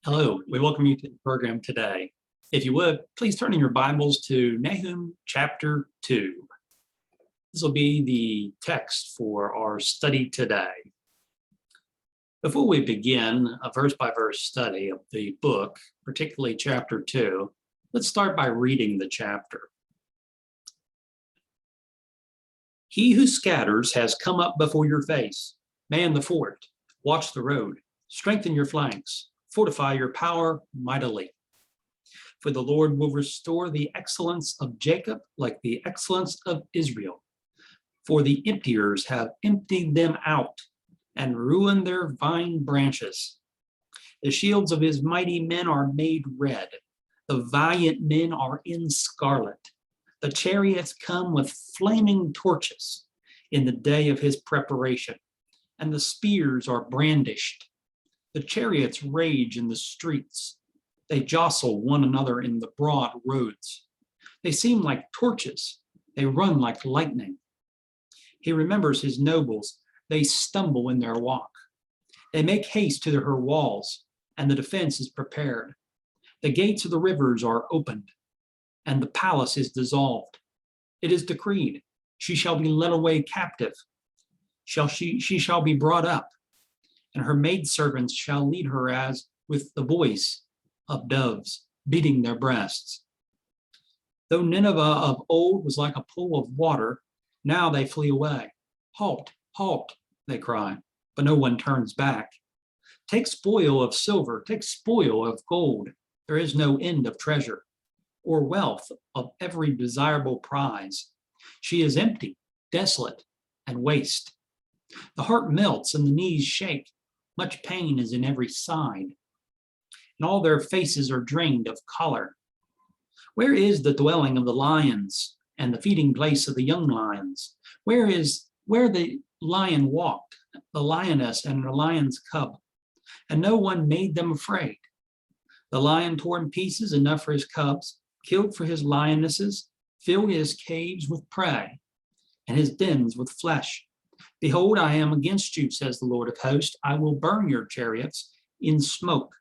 Hello, we welcome you to the program today. If you would, please turn in your Bibles to Nahum chapter 2. This will be the text for our study today. Before we begin a verse-by-verse study of the book, particularly chapter 2, let's start by reading the chapter. He who scatters has come up before your face. Man the fort, watch the road, strengthen your flanks. Fortify your power mightily. For the Lord will restore the excellence of Jacob like the excellence of Israel. For the emptiers have emptied them out and ruined their vine branches. The shields of his mighty men are made red. The valiant men are in scarlet. The chariots come with flaming torches in the day of his preparation, and the spears are brandished. The chariots rage in the streets. They jostle one another in the broad roads. They seem like torches. They run like lightning. He remembers his nobles. They stumble in their walk. They make haste to her walls, and the defense is prepared. The gates of the rivers are opened, and the palace is dissolved. It is decreed, she shall be led away captive. She shall be brought up, and her maidservants shall lead her as with the voice of doves, beating their breasts. Though Nineveh of old was like a pool of water, now they flee away. Halt, halt, they cry, but no one turns back. Take spoil of silver, take spoil of gold. There is no end of treasure, or wealth of every desirable prize. She is empty, desolate, and waste. The heart melts and the knees shake. Much pain is in every side, and all their faces are drained of color. Where is the dwelling of the lions and the feeding place of the young lions? Where the lion walked, the lioness and the lion's cub, and no one made them afraid? The lion tore in pieces enough for his cubs, killed for his lionesses, filled his caves with prey, and his dens with flesh. Behold, I am against you, says the Lord of hosts. I will burn your chariots in smoke,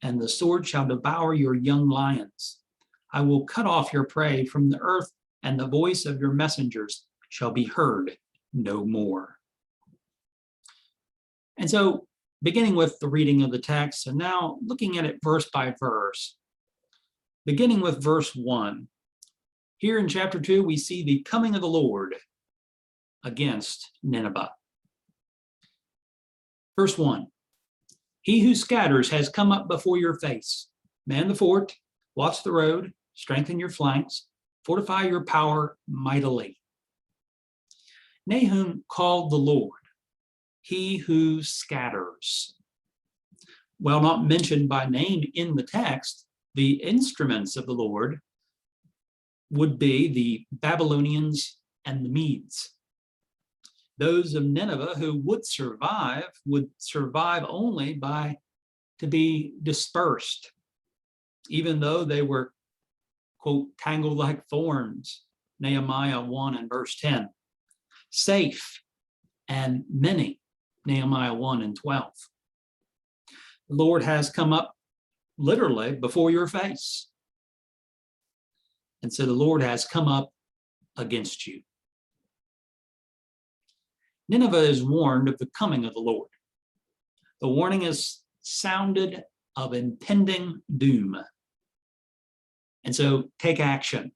and the sword shall devour your young lions. I will cut off your prey from the earth, and the voice of your messengers shall be heard no more. And so, beginning with the reading of the text, and now looking at it verse by verse, beginning with verse 1. Here in chapter 2, we see the coming of the Lord against Nineveh. Verse 1, he who scatters has come up before your face. Man the fort, watch the road, strengthen your flanks, fortify your power mightily. Nahum called the Lord, he who scatters. While not mentioned by name in the text, the instruments of the Lord would be the Babylonians and the Medes. Those of Nineveh who would survive only to be dispersed, even though they were, quote, tangled like thorns, Nehemiah 1 and verse 10. Safe and many, Nehemiah 1 and 12. The Lord has come up literally before your face. And so the Lord has come up against you. Nineveh is warned of the coming of the Lord. The warning is sounded of impending doom. And so take action.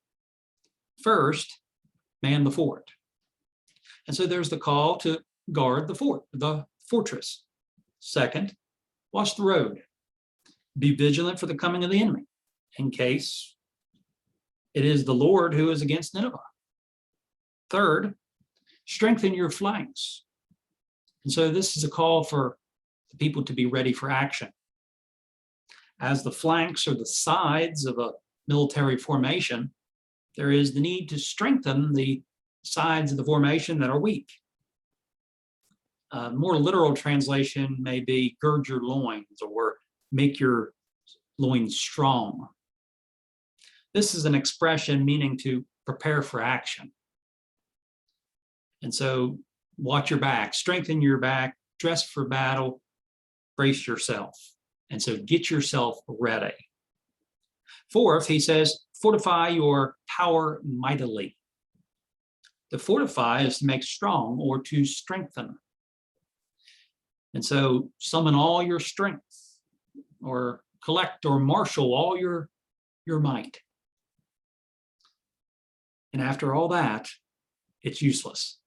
First, man the fort. And so there's the call to guard the fort, the fortress. Second, watch the road. Be vigilant for the coming of the enemy, in case it is the Lord who is against Nineveh. Third, strengthen your flanks. And so this is a call for the people to be ready for action. As the flanks or the sides of a military formation, there is the need to strengthen the sides of the formation that are weak. More literal translation may be gird your loins or make your loins strong. This is an expression meaning to prepare for action. And so watch your back, strengthen your back, dress for battle, brace yourself. And so get yourself ready. Fourth, he says, fortify your power mightily. To fortify is to make strong or to strengthen. And so summon all your strength, or collect or marshal all your might. And after all that, it's useless.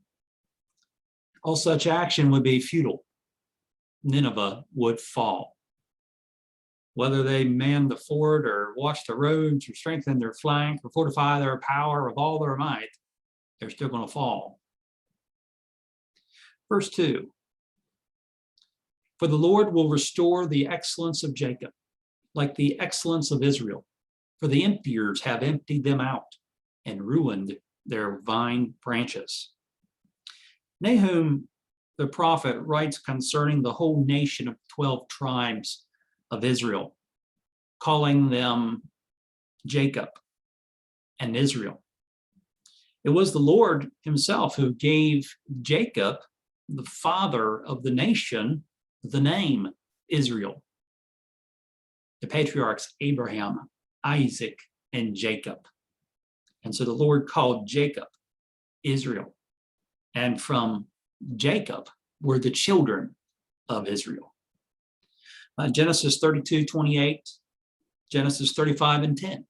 All such action would be futile. Nineveh would fall. Whether they man the fort or watch the roads or strengthen their flank or fortify their power with all their might, they're still going to fall. Verse 2, for the Lord will restore the excellence of Jacob, like the excellence of Israel, for the emptiers have emptied them out and ruined their vine branches. Nahum, the prophet, writes concerning the whole nation of 12 tribes of Israel, calling them Jacob and Israel. It was the Lord himself who gave Jacob, the father of the nation, the name Israel. The patriarchs Abraham, Isaac, and Jacob. And so the Lord called Jacob Israel. And from Jacob were the children of Israel. Genesis 32:28, Genesis 35:10.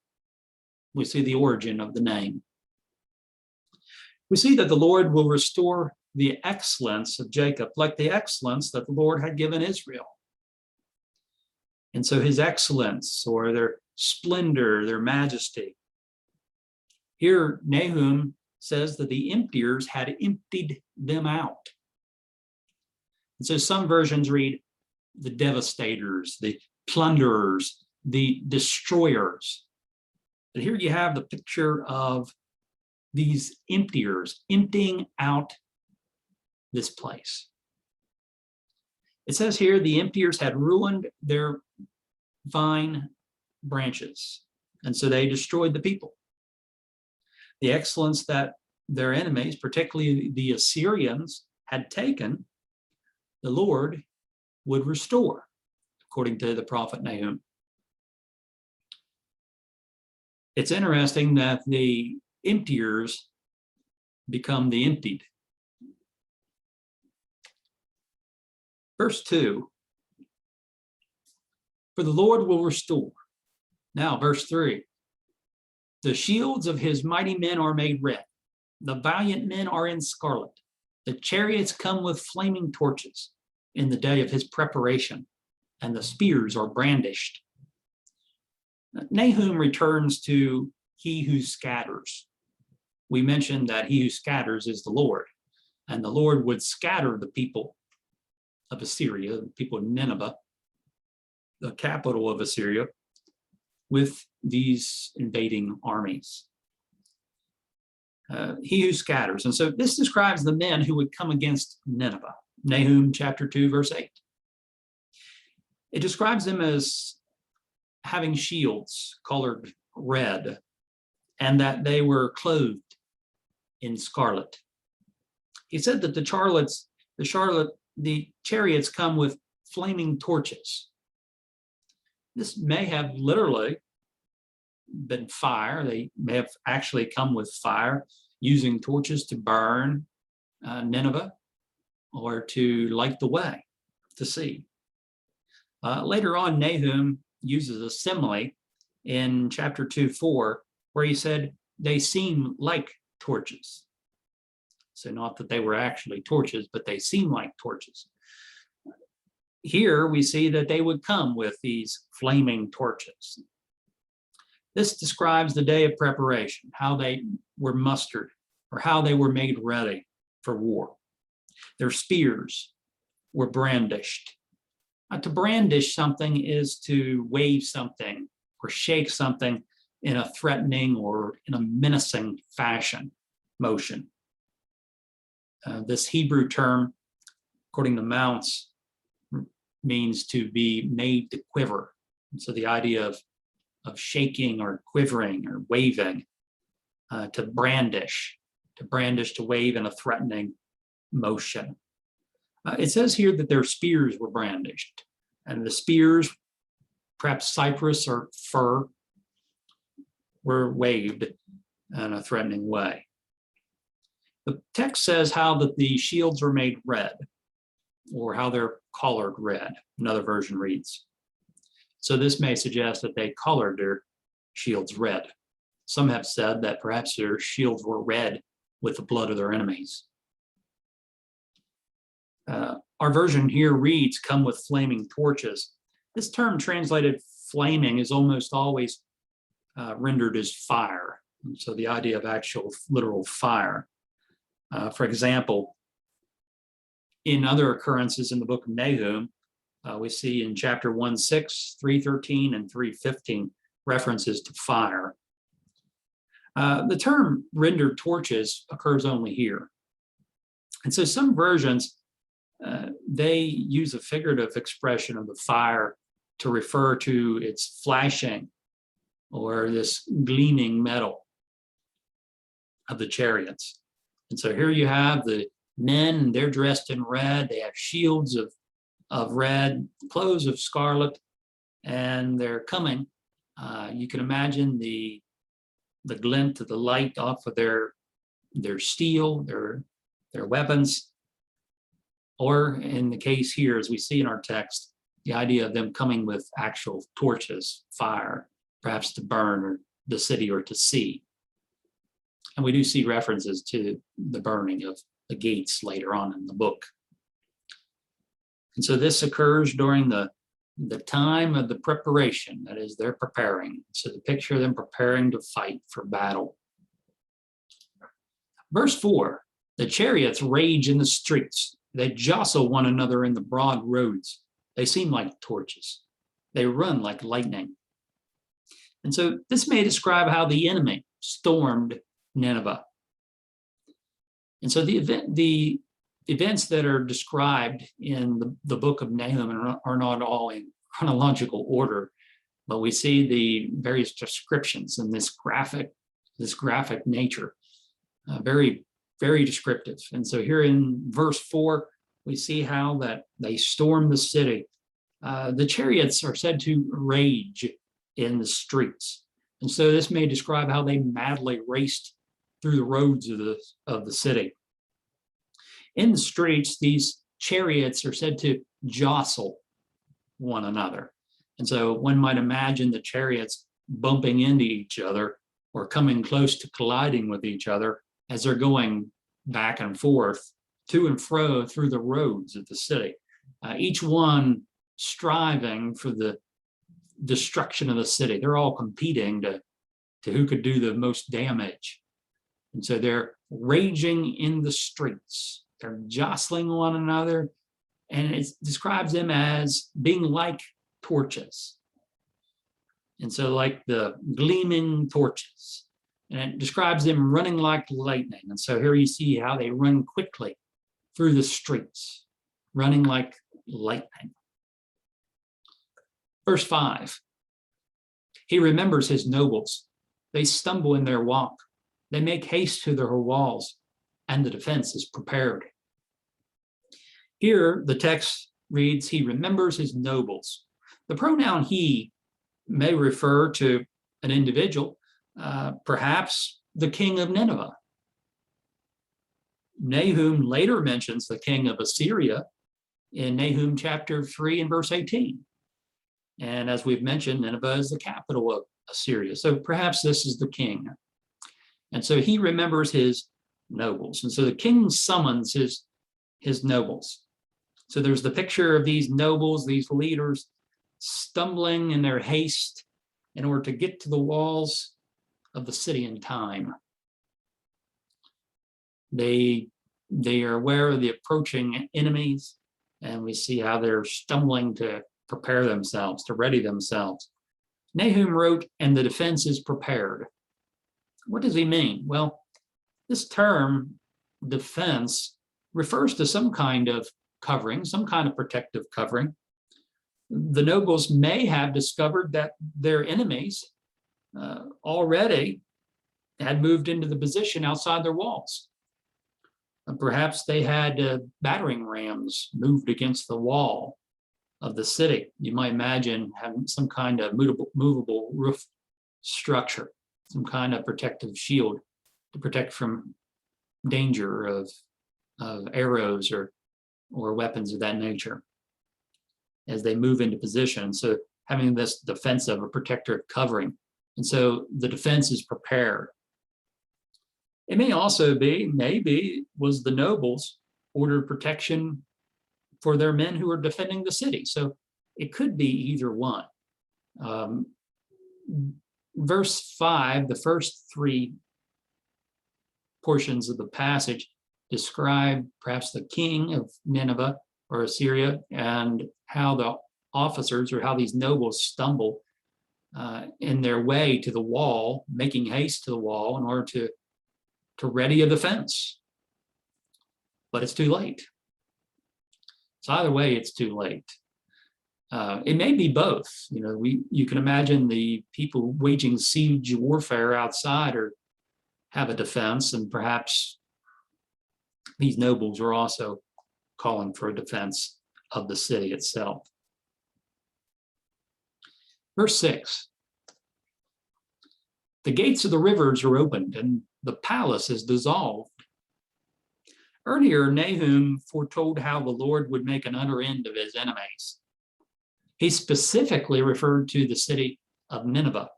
We see the origin of the name. We see that the Lord will restore the excellence of Jacob, like the excellence that the Lord had given Israel. And so his excellence, or their splendor, their majesty. Here, Nahum says that the emptiers had emptied them out. And so some versions read the devastators, the plunderers, the destroyers. But here you have the picture of these emptiers emptying out this place. It says here the emptiers had ruined their vine branches, and so they destroyed the people. The excellence that their enemies, particularly the Assyrians, had taken, the Lord would restore, according to the prophet Nahum. It's interesting that the emptiers become the emptied. Verse 2, for the Lord will restore. Now, verse 3, the shields of his mighty men are made red. The valiant men are in scarlet. The chariots come with flaming torches in the day of his preparation, and the spears are brandished. Nahum returns to he who scatters. We mentioned that he who scatters is the Lord, and the Lord would scatter the people of Assyria, the people of Nineveh, the capital of Assyria, with these invading armies. He who scatters. And so this describes the men who would come against Nineveh. Nahum chapter 2, verse 8. It describes them as having shields colored red, and that they were clothed in scarlet. He said that the chariots come with flaming torches. This may have literally been fire. They may have actually come with fire, using torches to burn Nineveh or to light the way to see. Later on, Nahum uses a simile in chapter 2:4, where he said, they seem like torches. So not that they were actually torches, but they seem like torches. Here we see that they would come with these flaming torches. This describes the day of preparation, how they were mustered, or how they were made ready for war. Their spears were brandished. To brandish something is to wave something or shake something in a threatening or in a menacing fashion, motion. This Hebrew term, according to Mounts, means to be made to quiver. And so the idea of shaking or quivering or waving, to brandish, to wave in a threatening motion. It says here that their spears were brandished, and the spears perhaps cypress or fir, were waved in a threatening way. The text says how that the shields were made red, or how they're colored red, another version reads. So this may suggest that they colored their shields red. Some have said that perhaps their shields were red with the blood of their enemies. Our version here reads, come with flaming torches. This term translated flaming is almost always rendered as fire. And so the idea of actual literal fire. For example, in other occurrences in the book of Nahum, we see in chapter 1:6, 3:13, and 3:15 references to fire. The term rendered torches occurs only here. And so some versions, they use a figurative expression of the fire to refer to its flashing or this gleaming metal of the chariots. And so here you have the men, they're dressed in red, they have shields of red, clothes of scarlet, and they're coming. You can imagine the glint of the light off of their steel, their weapons, or in the case here, as we see in our text, the idea of them coming with actual torches, fire, perhaps to burn the city or to see. And we do see references to the burning of the gates later on in the book. And so this occurs during the time of the preparation, that is, they're preparing. So the picture of them preparing to fight for battle. Verse 4, the chariots rage in the streets. They jostle one another in the broad roads. They seem like torches. They run like lightning. And so this may describe how the enemy stormed Nineveh. And so the events that are described in the book of Nahum are not all in chronological order, but we see the various descriptions in this graphic nature, very, very descriptive. And so here in verse 4, we see how that they storm the city. The chariots are said to rage in the streets. And so this may describe how they madly raced through the roads of the city. In the streets, these chariots are said to jostle one another. And so one might imagine the chariots bumping into each other or coming close to colliding with each other as they're going back and forth, to and fro through the roads of the city, each one striving for the destruction of the city. They're all competing to who could do the most damage. And so they're raging in the streets. They're jostling one another, and it describes them as being like torches. And so like the gleaming torches. And it describes them running like lightning. And so here you see how they run quickly through the streets, running like lightning. Verse 5, he remembers his nobles. They stumble in their walk. They make haste to their walls, and the defense is prepared. Here, the text reads, he remembers his nobles. The pronoun he may refer to an individual, perhaps the king of Nineveh. Nahum later mentions the king of Assyria in Nahum chapter 3 and verse 18. And as we've mentioned, Nineveh is the capital of Assyria. So perhaps this is the king. And so he remembers his nobles. And so the king summons his nobles. So there's the picture of these nobles, these leaders, stumbling in their haste in order to get to the walls of the city in time. They are aware of the approaching enemies, and we see how they're stumbling to prepare themselves, to ready themselves. Nahum wrote, and the defense is prepared. What does he mean? Well, this term, defense, refers to some kind of covering, some kind of protective covering. The nobles may have discovered that their enemies already had moved into the position outside their walls. Perhaps they had battering rams moved against the wall of the city. You might imagine having some kind of movable roof structure, some kind of protective shield to protect from danger of arrows or weapons of that nature as they move into position. So having this defensive or protective covering. And so the defense is prepared. It may also be, maybe was the nobles ordered protection for their men who are defending the city. So it could be either one. Verse 5, the first three portions of the passage describe perhaps the king of Nineveh or Assyria and how the officers or how these nobles stumble in their way to the wall, making haste to the wall in order to ready a defense. But it's too late. So either way, it's too late. It may be both. You can imagine the people waging siege warfare outside or have a defense, and perhaps these nobles are also calling for a defense of the city itself. Verse 6, the gates of the rivers are opened and the palace is dissolved. Earlier, Nahum foretold how the Lord would make an utter end of his enemies. He specifically referred to the city of Nineveh.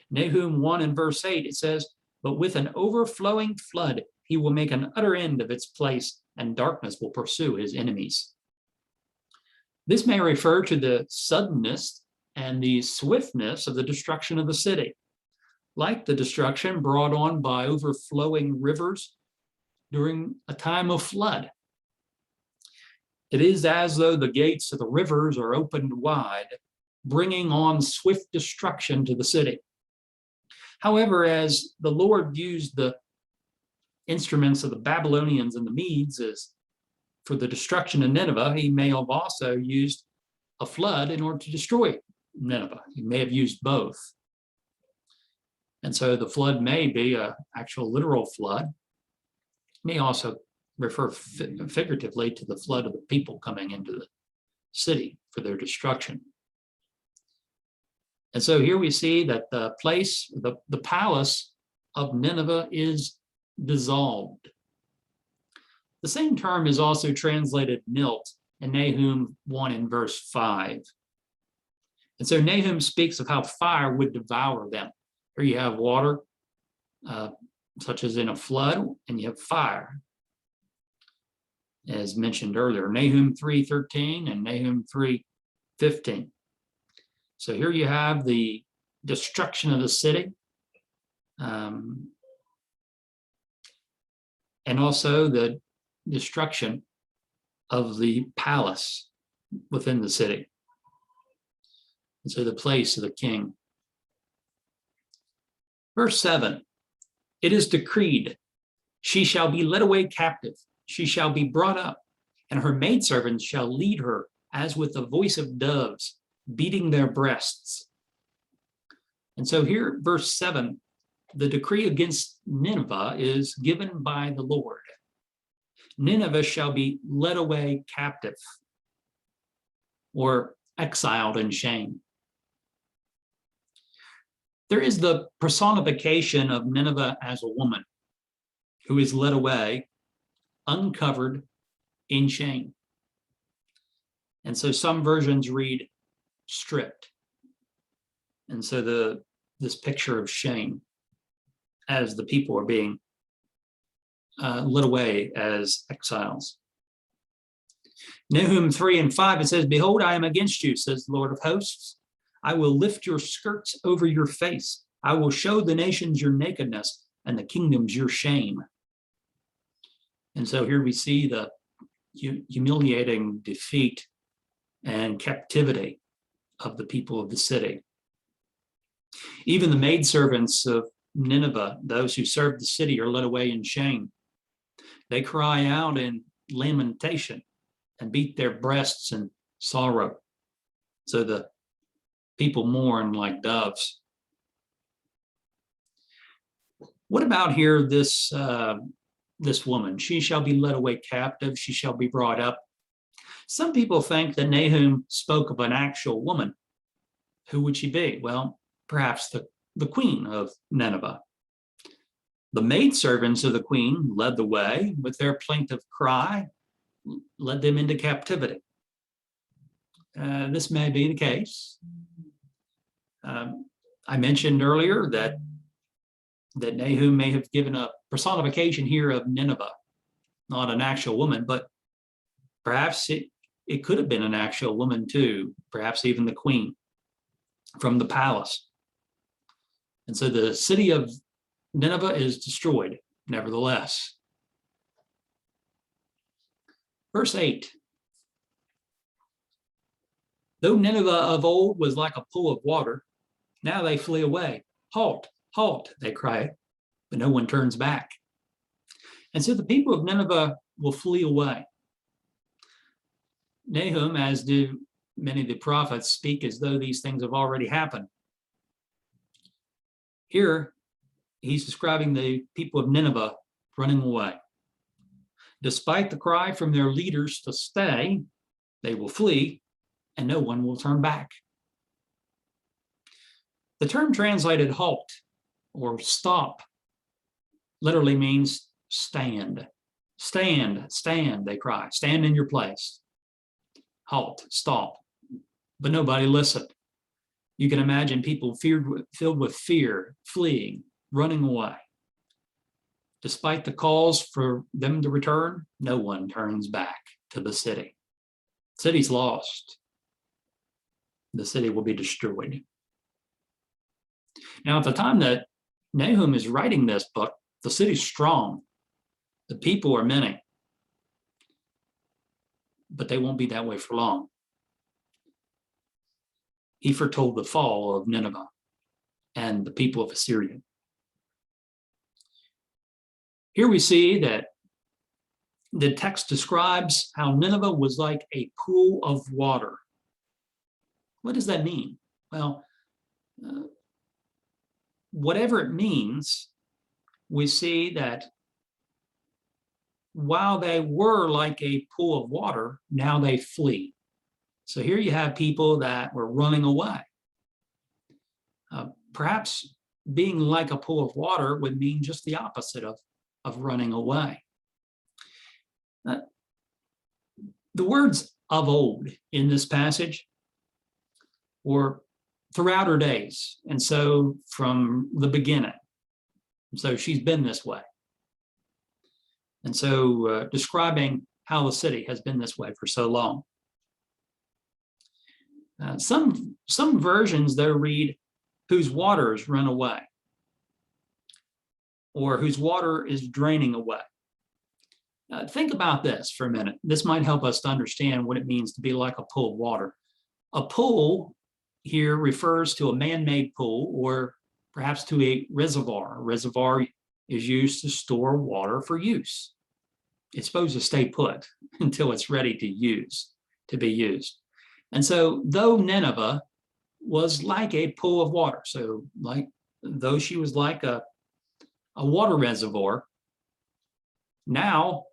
Nahum 1 and verse 8, it says, but with an overflowing flood, he will make an utter end of its place, and darkness will pursue his enemies. This may refer to the suddenness and the swiftness of the destruction of the city, like the destruction brought on by overflowing rivers during a time of flood. It is as though the gates of the rivers are opened wide, bringing on swift destruction to the city. However, as the Lord used the instruments of the Babylonians and the Medes as for the destruction of Nineveh, he may have also used a flood in order to destroy Nineveh. He may have used both. And so the flood may be an actual literal flood. It may also refer figuratively to the flood of the people coming into the city for their destruction. And so here we see that the place, the palace of Nineveh is dissolved. The same term is also translated milt in Nahum 1 in verse 5. And so Nahum speaks of how fire would devour them. Here you have water, such as in a flood, and you have fire, as mentioned earlier, Nahum 3:13 and Nahum 3:15. So here you have the destruction of the city, and also the destruction of the palace within the city. And so the place of the king. Verse 7, it is decreed, she shall be led away captive, she shall be brought up, and her maidservants shall lead her as with the voice of doves, beating their breasts. And so here, verse 7, the decree against Nineveh is given by the Lord. Nineveh shall be led away captive or exiled in shame. There is the personification of Nineveh as a woman who is led away, uncovered, in shame. And so some versions read stripped. And so this picture of shame as the people are being led away as exiles. Nahum 3 and 5, it says, behold, I am against you, says the Lord of hosts. I will lift your skirts over your face. I will show the nations your nakedness and the kingdoms your shame. And so here we see the humiliating defeat and captivity of the people of the city. Even the maidservants of Nineveh, those who served the city, are led away in shame. They cry out in lamentation and beat their breasts in sorrow. So the people mourn like doves. What about here, this woman? She shall be led away captive, she shall be brought up. Some people think that Nahum spoke of an actual woman. Who would she be? Well, perhaps the queen of Nineveh. The maidservants of the queen led the way with their plaintive cry, led them into captivity. This may be the case. I mentioned earlier that Nahum may have given a personification here of Nineveh, not an actual woman, but perhaps it could have been an actual woman too, perhaps even the queen from the palace. And so the city of Nineveh is destroyed, nevertheless. Verse 8. Though Nineveh of old was like a pool of water, now they flee away. Halt, halt, they cry, but no one turns back. And so the people of Nineveh will flee away. Nahum, as do many of the prophets, speak as though these things have already happened. Here, he's describing the people of Nineveh running away. Despite the cry from their leaders to stay, they will flee, and no one will turn back. The term translated halt or stop literally means stand. Stand, stand, they cry. Stand in your place. Halt, stop. But nobody listened. You can imagine people filled with fear, fleeing, running away. Despite the calls for them to return, no one turns back to the city. The city's lost. The city will be destroyed. Now, at the time that Nahum is writing this book, the city's strong. The people are many. But they won't be that way for long. He foretold the fall of Nineveh and the people of Assyria. Here we see that the text describes how Nineveh was like a pool of water. What does that mean? Well, whatever it means, we see that while they were like a pool of water, now they flee. So here you have people that were running away. Perhaps being like a pool of water would mean just the opposite of running away. The words of old in this passage were throughout her days, and so from the beginning. So she's been this way. And so describing how the city has been this way for so long. Some versions, though, read, whose waters run away, or whose water is draining away. Think about this for a minute. This might help us to understand what it means to be like a pool of water. A pool here refers to a man-made pool, or perhaps to a reservoir. A reservoir is used to store water for use. It's supposed to stay put until it's ready to be used. And so though Nineveh was like a pool of water, so though she was like a water reservoir, now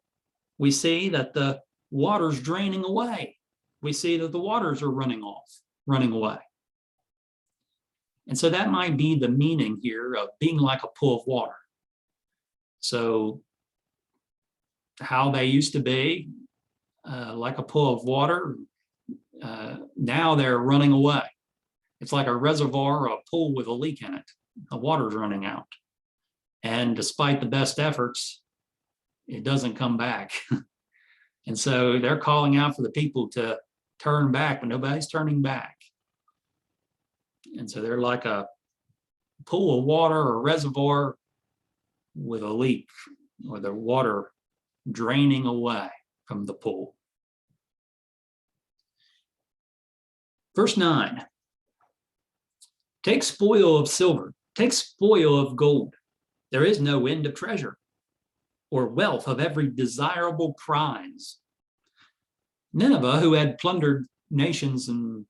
we see that the water's draining away. We see that the waters are running away. And so that might be the meaning here of being like a pool of water. So how they used to be, like a pool of water, now they're running away. It's like a reservoir or a pool with a leak in it. The water's running out. And despite the best efforts, it doesn't come back. And so they're calling out for the people to turn back, but nobody's turning back. And so they're like a pool of water or a reservoir with a leak, or the water draining away from the pool. Verse 9, take spoil of silver, take spoil of gold. There is no end of treasure, or wealth of every desirable prize. Nineveh, who had plundered nations and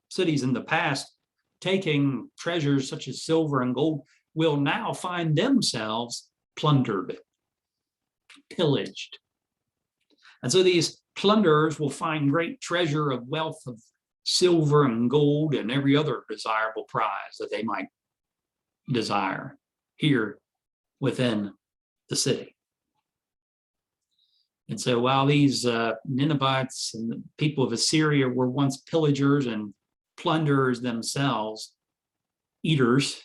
cities in the past, taking treasures such as silver and gold, will now find themselves plundered, pillaged. And so these plunderers will find great treasure of wealth of silver and gold and every other desirable prize that they might desire here within the city. And so while these Ninevites and the people of Assyria were once pillagers and plunderers themselves, eaters,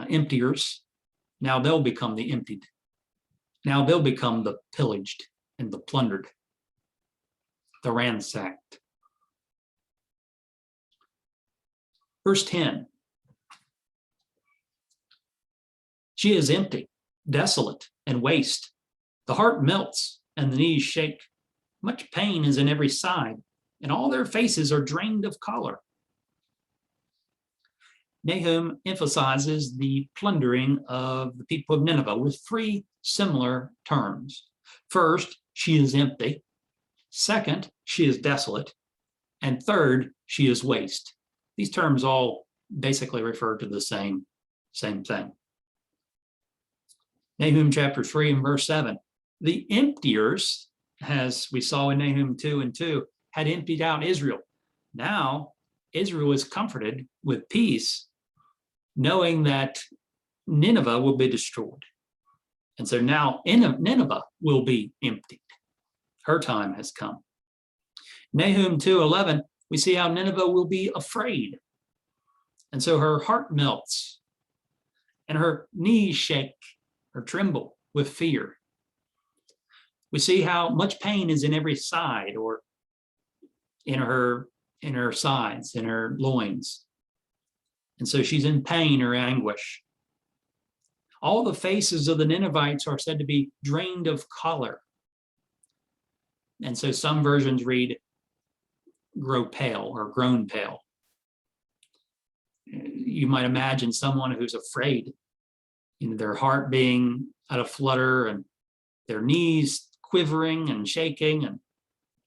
emptiers, now they'll become the emptied. Now they'll become the pillaged and the plundered, the ransacked. Verse 10. She is empty, desolate, and waste. The heart melts and the knees shake. Much pain is in every side, and all their faces are drained of color. Nahum emphasizes the plundering of the people of Nineveh with three similar terms. First, she is empty. Second, she is desolate. And third, she is waste. These terms all basically refer to the same thing. Nahum chapter 3 and verse 7. The emptiers, as we saw in Nahum 2 and 2, had emptied out Israel. Now, Israel is comforted with peace, knowing that Nineveh will be destroyed. And so now Nineveh will be emptied. Her time has come. Nahum 2:11, we see how Nineveh will be afraid. And so her heart melts and her knees shake or tremble with fear. We see how much pain is in every side, or in her sides, in her loins. And so she's in pain or anguish. All the faces of the Ninevites are said to be drained of color. And so some versions read, grow pale or grown pale. You might imagine someone who's afraid, their heart being at a flutter and their knees quivering and shaking,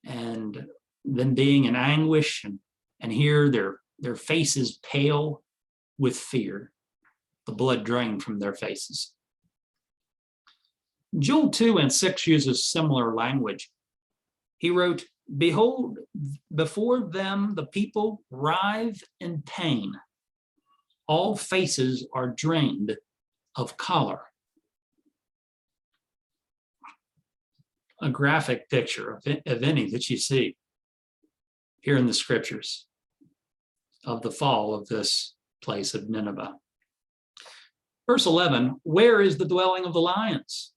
and then being in anguish, and here their faces pale with fear, the blood drained from their faces. Joel 2 and 6 uses similar language. He wrote, behold, before them the people writhe in pain. All faces are drained of color. A graphic picture of any that you see here in the scriptures of the fall of this place of Nineveh. Verse 11, where is the dwelling of the lions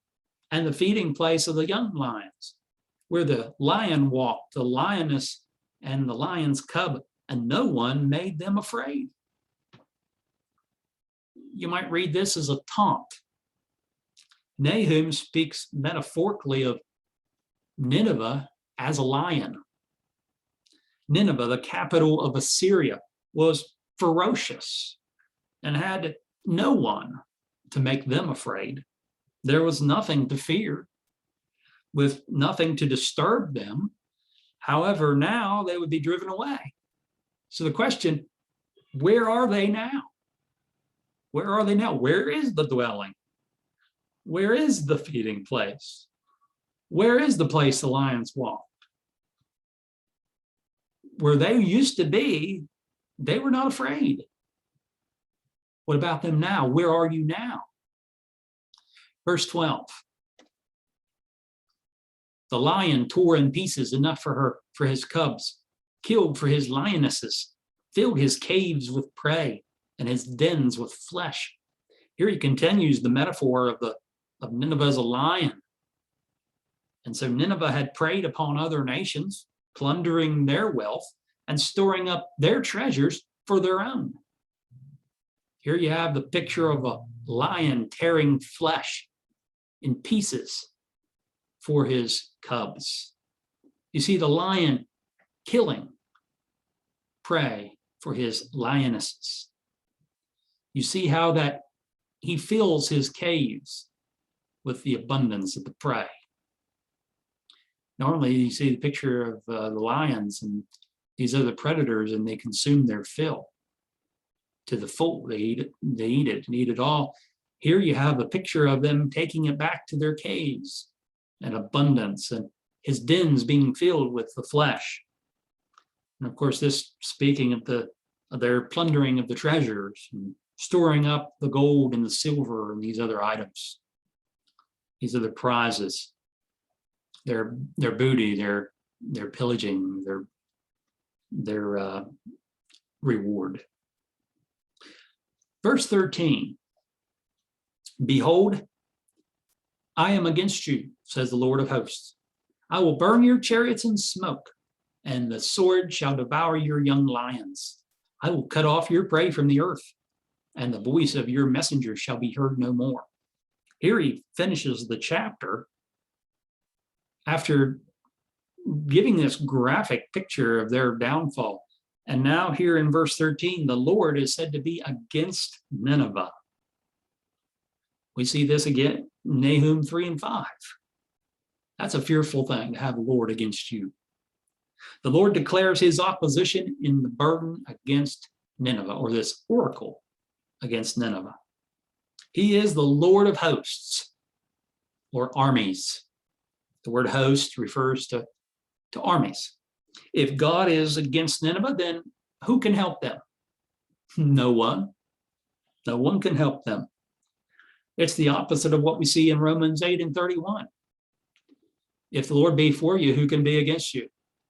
and the feeding place of the young lions? Where the lion walked, the lioness and the lion's cub, and no one made them afraid. You might read this as a taunt. Nahum speaks metaphorically of Nineveh as a lion. Nineveh, the capital of Assyria, was ferocious and had no one to make them afraid. There was nothing to fear, with nothing to disturb them. However, now they would be driven away. So the question, where are they now? Where are they now? Where is the dwelling? Where is the feeding place? Where is the place the lions walked? Where they used to be, they were not afraid. What about them now? Where are you now? Verse 12. The lion tore in pieces enough for his cubs, killed for his lionesses, filled his caves with prey and his dens with flesh. Here he continues the metaphor of Nineveh as a lion. And so Nineveh had preyed upon other nations, plundering their wealth and storing up their treasures for their own. Here you have the picture of a lion tearing flesh in pieces for his cubs. You see the lion killing prey for his lionesses. You see how that he fills his caves with the abundance of the prey. Normally you see the picture of the lions and these other predators, and they consume their fill to the full. They eat it all. Here you have a picture of them taking it back to their caves and abundance his dens being filled with the flesh. And of course, this speaking of their plundering of the treasures and storing up the gold and the silver and these other items. These are the prizes, their booty, their pillaging, their reward. Verse 13, behold, I am against you, says the Lord of hosts. I will burn your chariots in smoke, and the sword shall devour your young lions. I will cut off your prey from the earth, and the voice of your messengers shall be heard no more. Here he finishes the chapter after giving this graphic picture of their downfall. And now here in verse 13, the Lord is said to be against Nineveh. We see this again, Nahum 3 and 5. That's a fearful thing to have the Lord against you. The Lord declares his opposition in the burden against Nineveh, or this oracle against Nineveh. He is the Lord of hosts, or armies. The word host refers to armies. If God is against Nineveh, then who can help them? No one. No one can help them. It's the opposite of what we see in Romans 8 and 31. If the Lord be for you, who can be against you?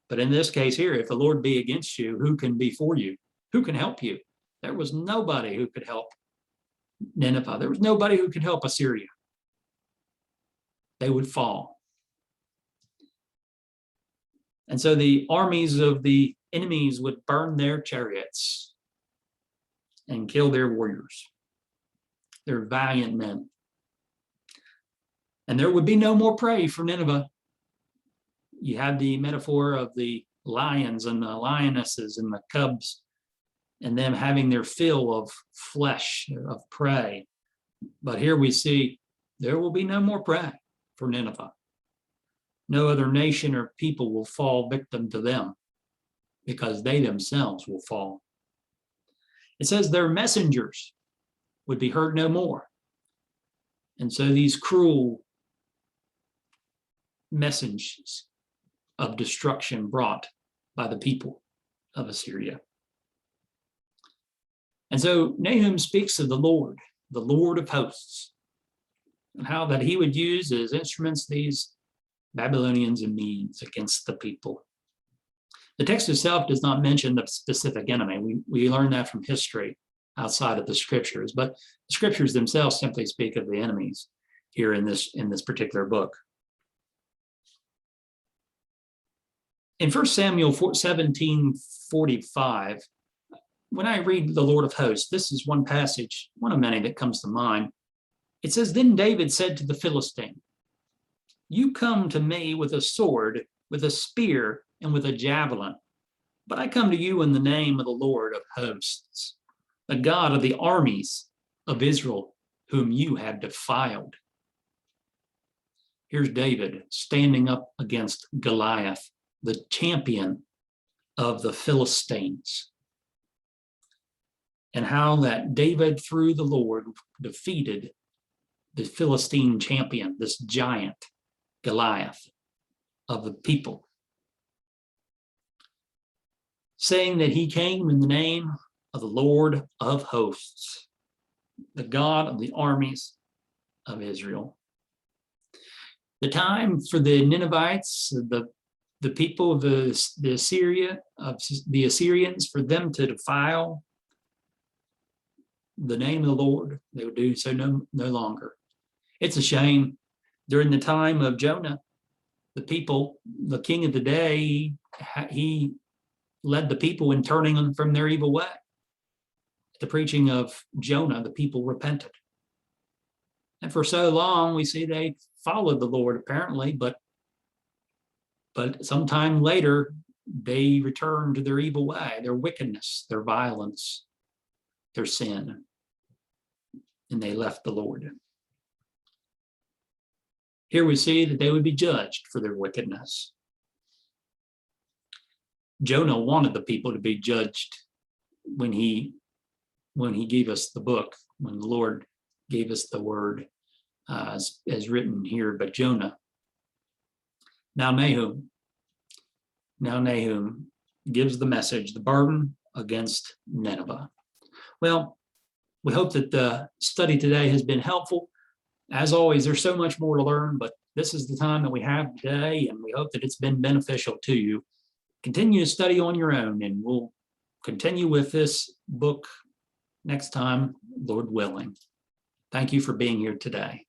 But in this case here, if the Lord be against you, who can be for you? Who can help you? There was nobody who could help Nineveh. There was nobody who could help Assyria. They would fall. And so the armies of the enemies would burn their chariots and kill their warriors, their valiant men. And there would be no more prey for Nineveh. You have the metaphor of the lions and the lionesses and the cubs, and them having their fill of flesh, of prey. But here we see there will be no more prey for Nineveh. No other nation or people will fall victim to them because they themselves will fall. It says their messengers would be heard no more. And so these cruel messages of destruction brought by the people of Assyria. And so Nahum speaks of the Lord of hosts, and how that he would use as instruments these Babylonians and Medes against the people. The text itself does not mention the specific enemy. We learn that from history outside of the scriptures, but the scriptures themselves simply speak of the enemies here in this particular book. In 1 Samuel 17:45, when I read the Lord of hosts, this is one passage, one of many that comes to mind. It says, then David said to the Philistine, you come to me with a sword, with a spear, and with a javelin, but I come to you in the name of the Lord of hosts, the God of the armies of Israel, whom you have defiled. Here's David standing up against Goliath, the champion of the Philistines, and how that David, through the Lord, defeated the Philistine champion, this giant, Goliath, of the people, saying that he came in the name of the Lord of hosts, the God of the armies of Israel. The time for the Ninevites, the people of the Assyrians, for them to defile the name of the Lord, they would do so no longer. It's a shame. During the time of Jonah, the king of the day, he led the people in turning them from their evil way. The preaching of Jonah, the people repented. And for so long, we see they followed the Lord apparently, but sometime later, they returned to their evil way, their wickedness, their violence, their sin, and they left the Lord. Here we see that they would be judged for their wickedness. Jonah wanted the people to be judged when he gave us the book, when the Lord gave us the word as written here, but Jonah Now Nahum gives the message, the burden against Nineveh. Well, we hope that the study today has been helpful. As always, there's so much more to learn, but this is the time that we have today, and we hope that it's been beneficial to you. Continue to study on your own, and we'll continue with this book next time, Lord willing. Thank you for being here today.